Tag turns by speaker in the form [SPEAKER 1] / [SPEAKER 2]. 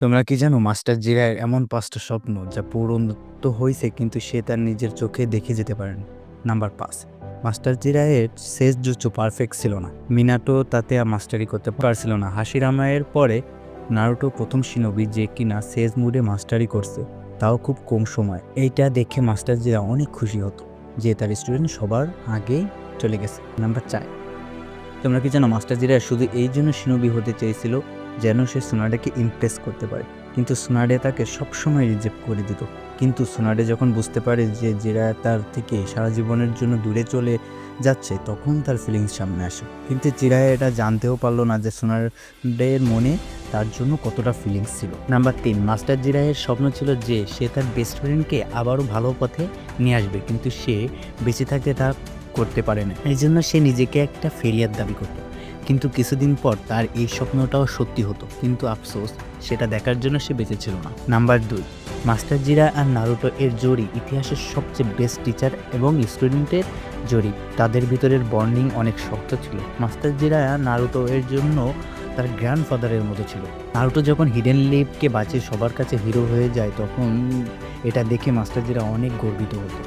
[SPEAKER 1] তোমরা কি জানো মাস্টার জিরায়ের এমন ৫টা স্বপ্ন যা পূরণ তো হইছে কিন্তু সে তার নিজের চোখে দেখে যেতে পারেনি। নাম্বার ৫, মাস্টার জিরায়ের শেষ জুজুৎসু পারফেক্ট ছিল না। মিনাটো তাতে আর মাস্টারি করতে পারছিল না। হাশিরামায়ের পরে নারুটো প্রথম শিনোবি যে কিনা শেষ মুডে মাস্টারি করছে, তাও খুব কম সময়। এইটা দেখে মাস্টার জিরা অনেক খুশি হতো যে তার স্টুডেন্ট সবার আগেই চলে গেছে। নাম্বার ৪, তোমরা কি জানো মাস্টার জিরা শুধু এই জন্য শিনোবি হতে চেয়েছিল যেন সে সুনাডেকে ইমপ্রেস করতে পারে, কিন্তু সুনাডে তাকে সবসময় রিজেক্ট করে দিত। কিন্তু সুনাডে যখন বুঝতে পারে যে জিরা তার থেকে সারা জীবনের জন্য দূরে চলে যাচ্ছে, তখন তার ফিলিংস সামনে আসে। কিন্তু জিরায় এটা জানতেও পারলো না যে সুনাডের মনে তার জন্য কতটা ফিলিংস ছিল। নাম্বার ৩, মাস্টার জিরায়ের স্বপ্ন ছিল যে সে তার বেস্ট ফ্রেন্ডকে আবারও ভালো পথে নিয়ে আসবে, কিন্তু সে বেঁচে থাকতে তা করতে পারে না। এই জন্য সে নিজেকে একটা ফেলিয়ার দাবি করত। কিন্তু কিছুদিন পর তার এই স্বপ্নটাও সত্যি হতো, কিন্তু আফসোস সেটা দেখার জন্য সে বেঁচে ছিল না। নাম্বার ২, মাস্টার জিরা আর নারুটো এর জড়ি ইতিহাসের সবচেয়ে বেস্ট টিচার এবং স্টুডেন্টের জড়ি। তাদের ভিতরের বন্ডিং অনেক শক্ত ছিল। মাস্টার জিরা নারুটো এর জন্য তার গ্র্যান্ডফাদারের মতো ছিল। নারুটো যখন হিডেন লিপকে বাঁচিয়ে সবার কাছে হিরো হয়ে যায়, তখন এটা দেখে মাস্টার জিরা অনেক গর্বিত হতো।